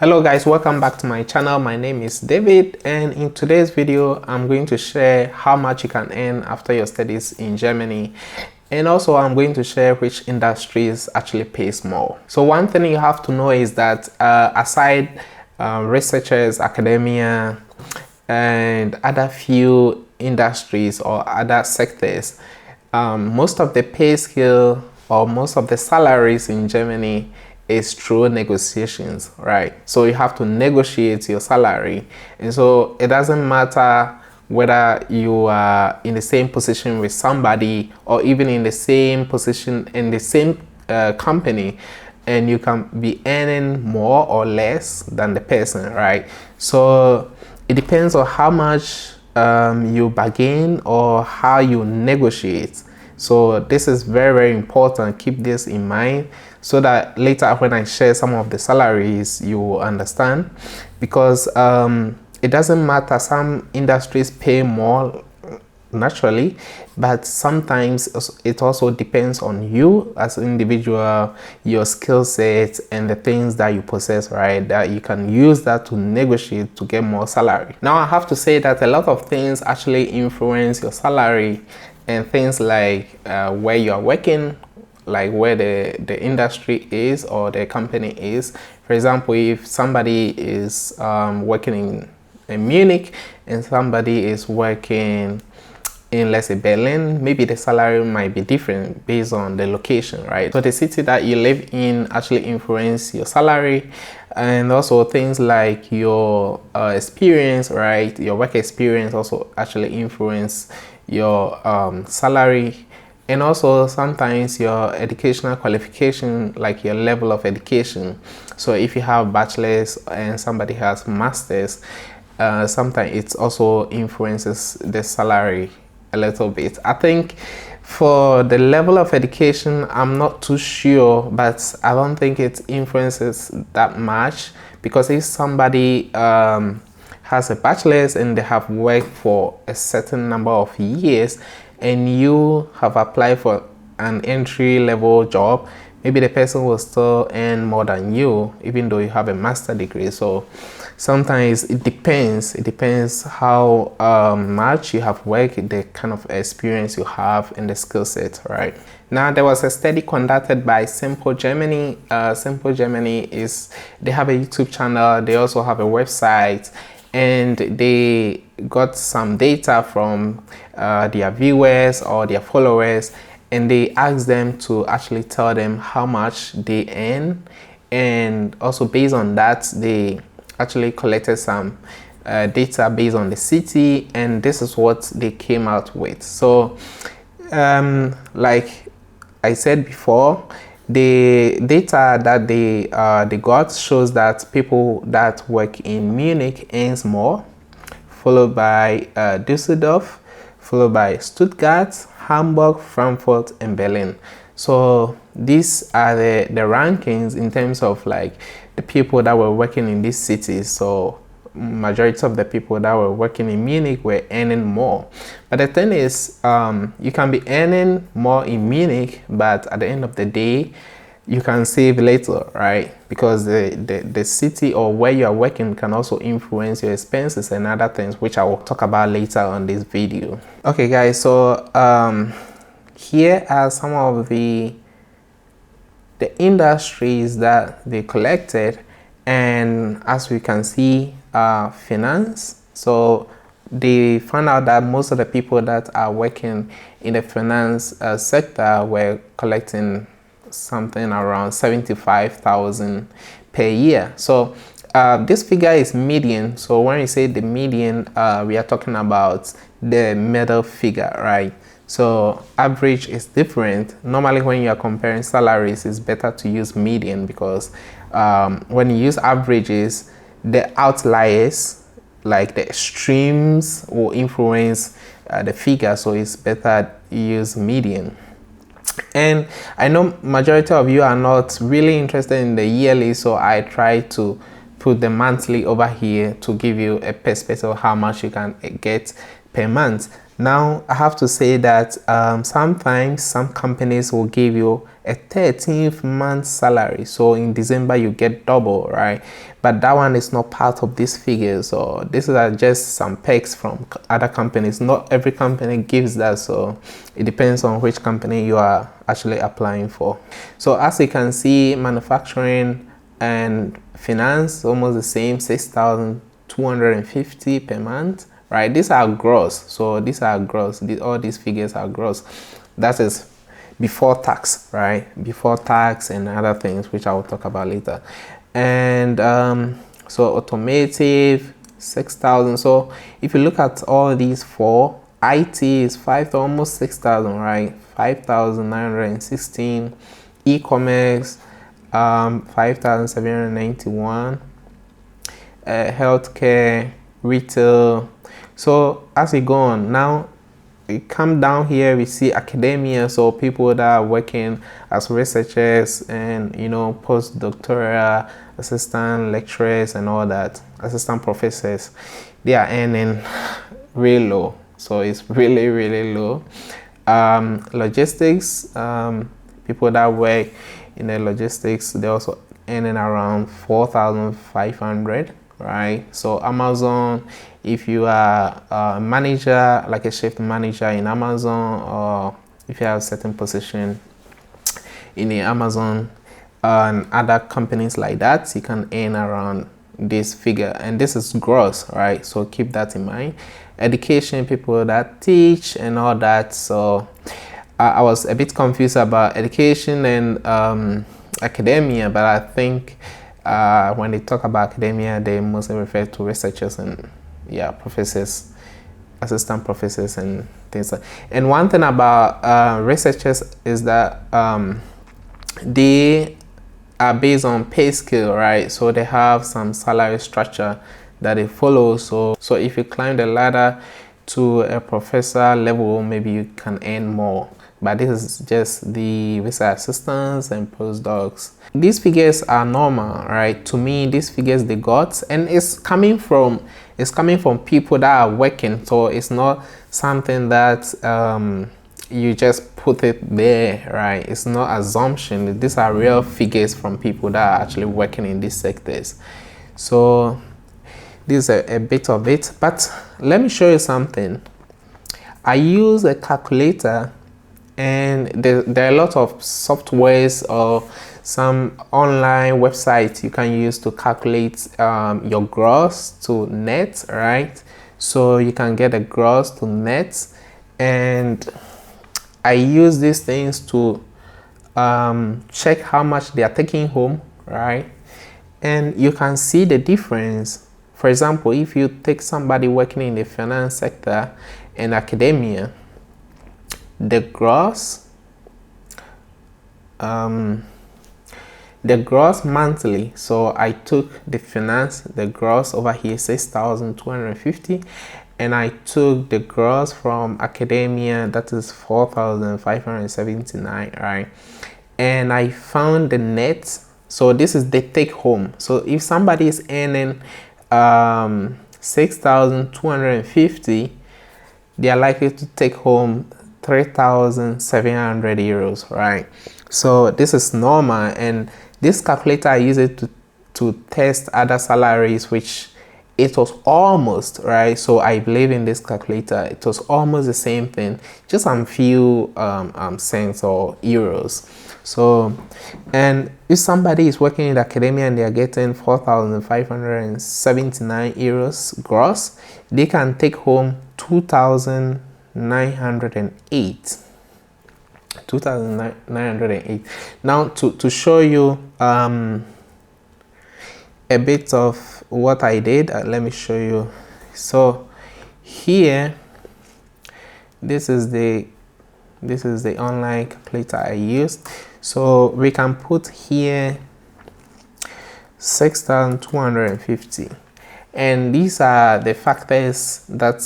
Hello guys, welcome back to my channel. My name is David, and in today's video I'm going to share how much you can earn after your studies in Germany, and also I'm going to share which industries actually pays more. So one thing you have to know is that aside researchers, academia, and other few industries or other sectors, most of the pay scale or most of the salaries in Germany is through negotiations, right? So you have to negotiate your salary, and so it doesn't matter whether you are in the same position with somebody or even in the same position in the same company, and you can be earning more or less than the person, right? So it depends on how much you bargain or how you negotiate. So this is very, very important. Keep this in mind so that later when I share some of the salaries, you will understand, because it doesn't matter. Some industries pay more naturally, but sometimes it also depends on you as an individual, your skill set and the things that you possess, right? That you can use that to negotiate to get more salary. Now I have to say that a lot of things actually influence your salary, and things like where you are working, like where the industry is or the company is. For example, if somebody is working in Munich and somebody is working in, let's say, Berlin, maybe the salary might be different based on the location, right? So the city that you live in actually influence your salary, and also things like your experience, right? Your work experience also actually influence your salary, and also sometimes your educational qualification, like your level of education. So if you have bachelors and somebody has masters, sometimes it also influences the salary a little bit. I think for the level of education, I'm not too sure, but I don't think it influences that much, because if somebody has a bachelor's and they have worked for a certain number of years and you have applied for an entry-level job, maybe the person will still earn more than you even though you have a master's degree. So sometimes it depends how much you have worked, the kind of experience you have and the skill set, right? Now there was a study conducted by Simple Germany. Simple Germany they have a YouTube channel, they also have a website, and they got some data from their viewers or their followers, and they asked them to actually tell them how much they earn, and also based on that they actually collected some data based on the city, and this is what they came out with. So like I said before, the data that they got shows that people that work in Munich earns more, followed by Düsseldorf, followed by Stuttgart, Hamburg, Frankfurt, and Berlin. So these are the rankings in terms of like the people that were working in these cities. So majority of the people that were working in Munich were earning more. But the thing is, you can be earning more in Munich, but at the end of the day, you can save little, right? Because the city or where you are working can also influence your expenses and other things, which I will talk about later on this video. Okay guys, so here are some of the industries that they collected, and as we can see, finance. So they found out that most of the people that are working in the finance sector were collecting something around 75,000 per year. So this figure is median. So when we say the median, we are talking about the middle figure, right? So average is different. Normally when you are comparing salaries, it's better to use median, because when you use averages, the outliers, like the extremes, will influence the figure. So it's better to use median. And I know majority of you are not really interested in the yearly, so I try to put the monthly over here to give you a perspective of how much you can get per month. Now I have to say that sometimes some companies will give you a 13th month salary, so in December you get double, right? But that one is not part of these figures, so these are just some perks from other companies. Not every company gives that, so it depends on which company you are actually applying for. So as you can see, manufacturing and finance almost the same, 6,250 per month, right? These are gross, so these are gross. All these figures are gross. That is before tax, right? Before tax and other things, which I will talk about later. And so automotive, 6,000. So if you look at all these four, IT is 5 almost 6,000, right? 5,916. E-commerce, 5,791. Healthcare, retail. So as we go on now, we come down here, we see academia, so people that are working as researchers and postdoctoral assistant lecturers and all that, assistant professors, they are earning really low. So it's really, really low. Logistics, people that work in the logistics, they also earning around 4,500, right? So Amazon, if you are a manager, like a shift manager in Amazon, or if you have a certain position in the Amazon and other companies like that, you can earn around this figure, and this is gross, right? So keep that in mind. Education, people that teach and all that. So I was a bit confused about education and academia, but I think when they talk about academia, they mostly refer to researchers and professors, assistant professors and things like that. And one thing about researchers is that they are based on pay scale, right? So they have some salary structure that they follow. So if you climb the ladder to a professor level, maybe you can earn more. But this is just the research assistants and postdocs. These figures are normal, right? To me, these figures they got, and it's coming from people that are working. So it's not something that you just put it there, right? It's not assumption. These are real figures from people that are actually working in these sectors. So this is a bit of it, but let me show you something. I use a calculator, and there are a lot of softwares or some online websites you can use to calculate your gross to net, right? So you can get a gross to net, and I use these things to check how much they are taking home, right? And you can see the difference. For example, if you take somebody working in the finance sector and academia, the gross monthly, so I took the finance, the gross over here, 6,250, and I took the gross from academia, that is 4,579, right? And I found the net. So this is the take home. So if somebody is earning 6,250, they are likely to take home 3,700 euros, right? So this is normal, and this calculator I use it to test other salaries, which it was almost, right? So I believe in this calculator, it was almost the same thing, just some few cents or euros. So, and if somebody is working in academia and they are getting 4,579 euros gross, they can take home 2,908. 2,908. Now to show you a bit of what I did, let me show you. So here, this is the online calculator I used. So we can put here 6,250, and these are the factors that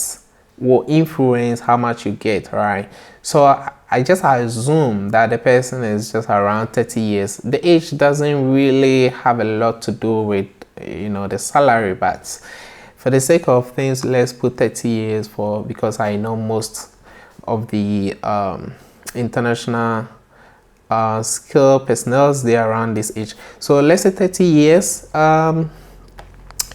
will influence how much you get, right? So I just assume that the person is just around 30 years. The age doesn't really have a lot to do with the salary, but For the sake of things, let's put 30 years because I know most of the international skilled personnel, they are around this age. So let's say 30 years, and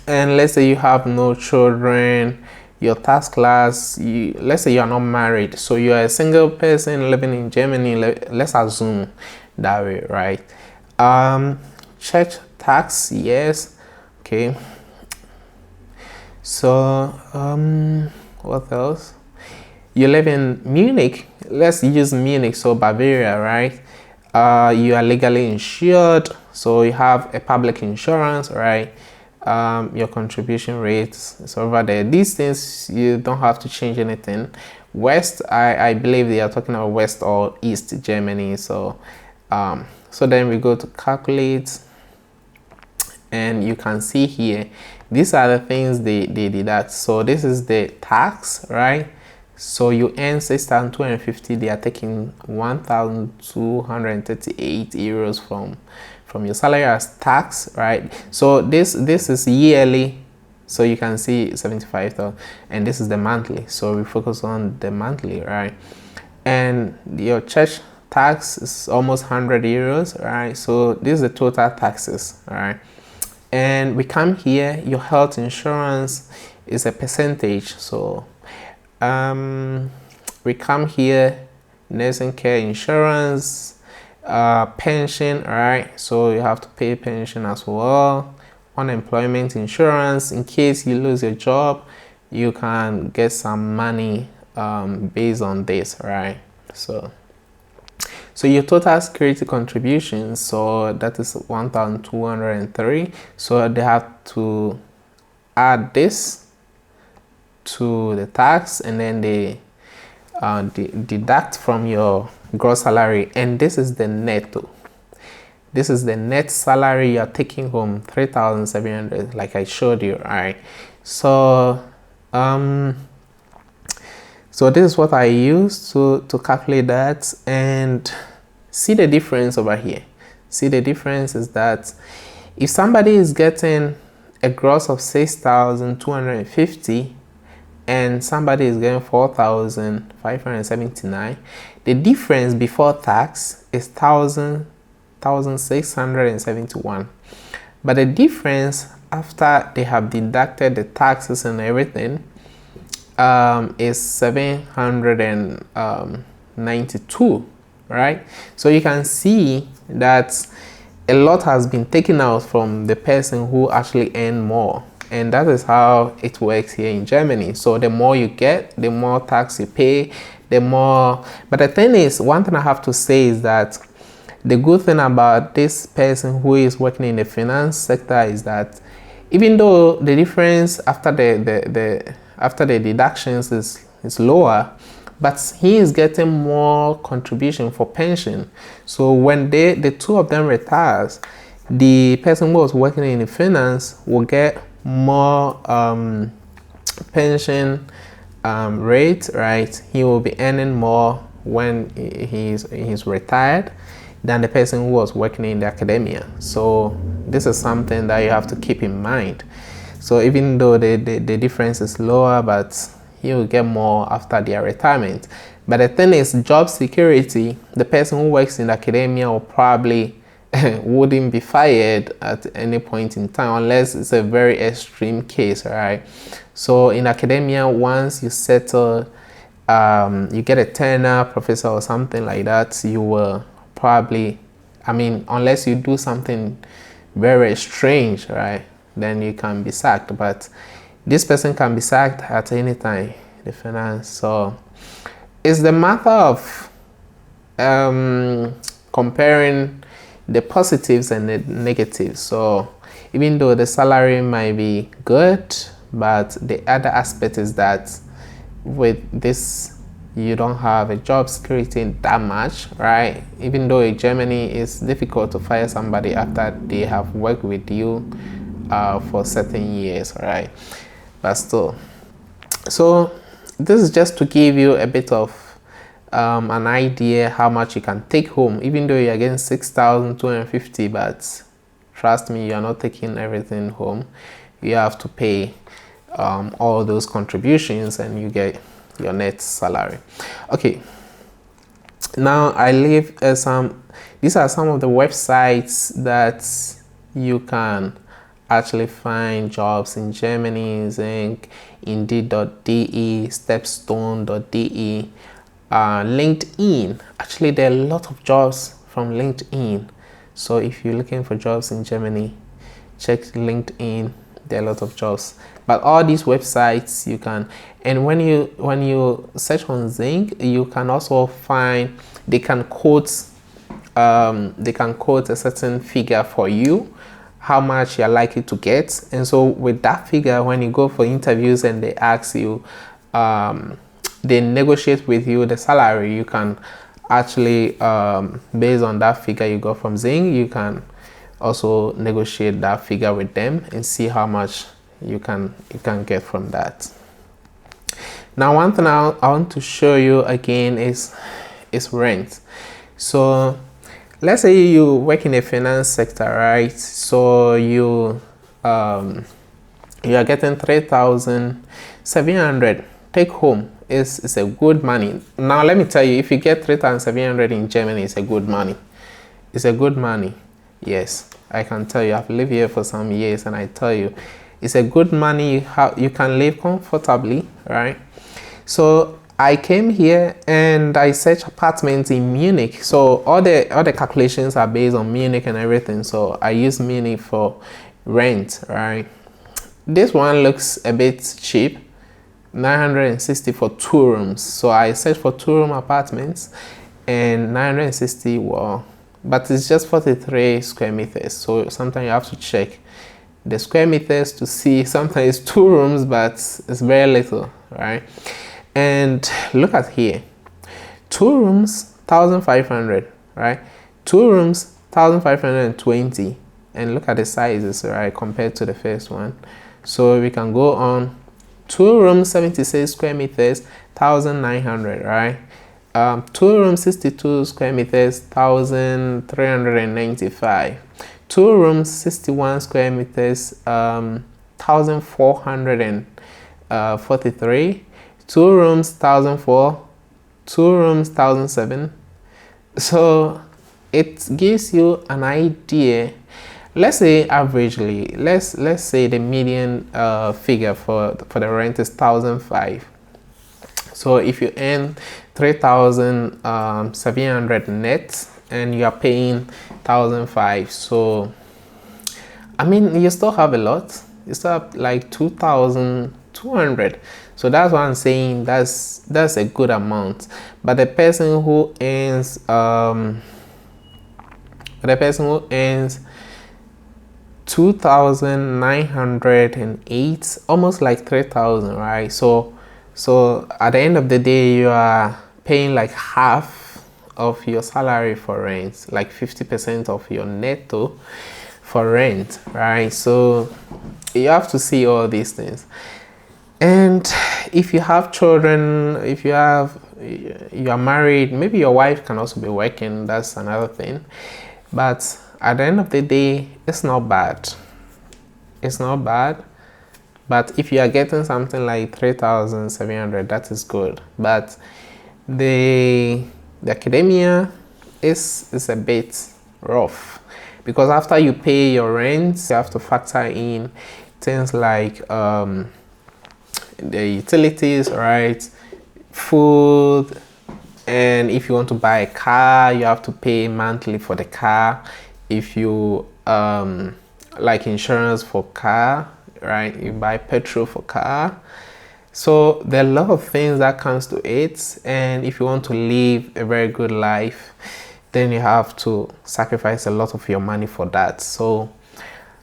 let's say you have no children, your tax class, let's say you are not married, so you are a single person living in Germany. Let's assume that way, right? Church tax, yes. Okay, so what else? You live in Munich. Let's use Munich, so Bavaria, right? You are legally insured, so you have a public insurance, right? Your contribution rates is over there. These things, you don't have to change anything. West, I believe they are talking about West or East Germany. So so then we go to calculate, and you can see here, these are the things they deduct. So this is the tax, right? So you earn 6,250, they are taking 1,238 euros from your salary as tax, right? So this is yearly, so you can see 75,000, and this is the monthly, so we focus on the monthly, right? And your church tax is almost 100 euros, right? So this is the total taxes, right? And we come here, your health insurance is a percentage, so we come here, nursing care insurance, pension, right? So you have to pay pension as well. Unemployment insurance, in case you lose your job, you can get some money based on this, right? So your total security contributions, so that is 1,203. So they have to add this to the tax, and then they deduct from your gross salary, and this is the netto. This is the net salary you're taking home, 3,700, like I showed you, right? So so this is what I use to calculate that, and see the difference over here. See the difference is that if somebody is getting a gross of 6,250 and somebody is getting 4,579, the difference before tax is 1,671, but the difference after they have deducted the taxes and everything is 792, right? So you can see that a lot has been taken out from the person who actually earned more, and that is how it works here in Germany. So the more you get, the more tax you pay, the more. But the thing is, one thing I have to say is that the good thing about this person who is working in the finance sector is that even though the difference after the deductions is lower, but he is getting more contribution for pension. So when the two of them retires, the person who was working in the finance will get more pension rate, right? He will be earning more when he's retired than the person who was working in the academia. So this is something that you have to keep in mind. So even though the difference is lower, but he will get more after their retirement. But the thing is, job security, the person who works in academia will probably wouldn't be fired at any point in time unless it's a very extreme case, right? So in academia, once you settle, you get a tenure professor or something like that, you will probably, unless you do something very strange, right, then you can be sacked. But this person can be sacked at any time, the finance. So it's the matter of comparing the positives and the negatives. So even though the salary might be good, but the other aspect is that with this, you don't have a job security that much, right? Even though in Germany it's difficult to fire somebody after they have worked with you for certain years, right? But still, so this is just to give you a bit of an idea how much you can take home, even though you're getting 6,250, but trust me, you are not taking everything home. You have to pay all those contributions, and you get your net salary. Okay, now I leave these are some of the websites that you can actually find jobs in Germany: Zinc, Indeed.de, Stepstone.de, LinkedIn. Actually, there are a lot of jobs from LinkedIn. So if you're looking for jobs in Germany, check LinkedIn. There are a lot of jobs. But all these websites you can, and when you search on Zinc, you can also find, they can quote a certain figure for you, how much you're likely to get. And so with that figure, when you go for interviews and they ask you, they negotiate with you the salary, you can actually, based on that figure you got from Zing, you can also negotiate that figure with them and see how much you can get from that. Now, one thing I want to show you again is rent. So let's say you work in the finance sector, right? So you are getting 3,700 take home. It's a good money. Now let me tell you, if you get 3,700 in Germany, it's a good money. It's a good money. Yes, I can tell you. I've lived here for some years, and I tell you, it's a good money. You can live comfortably, right? So I came here and I searched apartments in Munich. So all the calculations are based on Munich and everything. So I use Munich for rent, right? This one looks a bit cheap, 960 for 2 rooms. So I searched for 2-room apartments, and 960, well, but it's just 43 square meters. So sometimes you have to check the square meters to see. Sometimes it's 2 rooms, but it's very little, right? And look at here, 2 rooms, 1,500, right? 2 rooms, 1,520, and look at the sizes, right, compared to the first one. So we can go on. 2 rooms, 76 square meters, 1,900, right? 2 rooms, 62 square meters, 1,395. 2 rooms, 61 square meters, 1,443. 2 rooms, 1,004. 2 rooms, 1,007. So it gives you an idea. Let's say averagely, let's say the median figure for the rent is 1,005. So if you earn 3,700 net and you are paying 1,005, so I mean, you still have a lot. You still have like 2,200. So that's what I'm saying. That's a good amount. But the person who earns 2,908, almost like 3,000, right? So at the end of the day, you are paying like half of your salary for rent, like 50% of your netto for rent, right? So you have to see all these things. And if you have children, if you are married, maybe your wife can also be working. That's another thing. But at the end of the day, it's not bad. It's not bad. But if you are getting something like 3,700, that is good. But the academia is a bit rough, because after you pay your rent, you have to factor in things like the utilities, right? Food, and if you want to buy a car, you have to pay monthly for the car. If you like insurance for car, right? You buy petrol for car. So there are a lot of things that comes to it, and if you want to live a very good life, then you have to sacrifice a lot of your money for that. So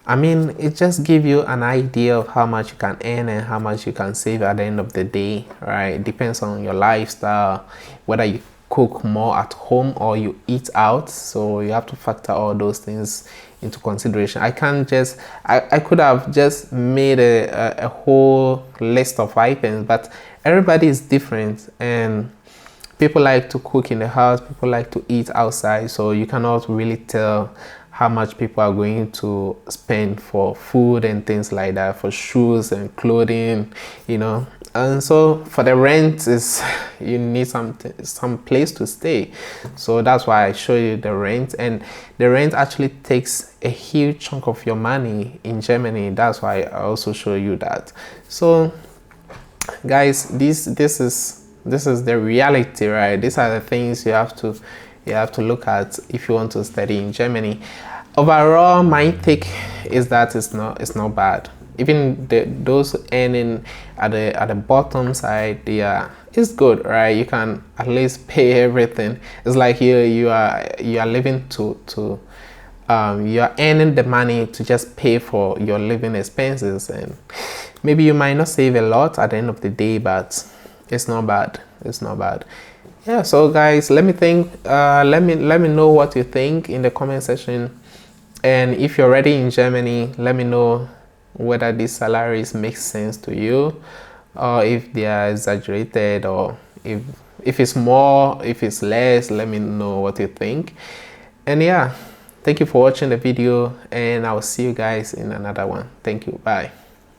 I mean, it just gives you an idea of how much you can earn and how much you can save at the end of the day, right? It depends on your lifestyle, whether you cook more at home or you eat out. So you have to factor all those things into consideration. I can't just, I could have just made a whole list of items, but everybody is different, and people like to cook in the house, people like to eat outside, so you cannot really tell how much people are going to spend for food and things like that, for shoes and clothing, you know. And so for the rent is you need some place to stay, so that's why I show you the rent. And the rent actually takes a huge chunk of your money in Germany. That's why I also show you that. So guys, this is the reality, right? These are the things you have to look at if you want to study in Germany. Overall, my take is that it's not bad. Even those earning at the bottom side, it's good, right? You can at least pay everything. It's like you are living to you are earning the money to just pay for your living expenses, and maybe you might not save a lot at the end of the day, but it's not bad. It's not bad. Yeah. So guys, let me know what you think in the comment section. And if you're already in Germany, let me know whether these salaries make sense to you, or if they are exaggerated, or if it's more, if it's less. Let me know what you think. And yeah, thank you for watching the video, and I'll see you guys in another one. Thank you. Bye.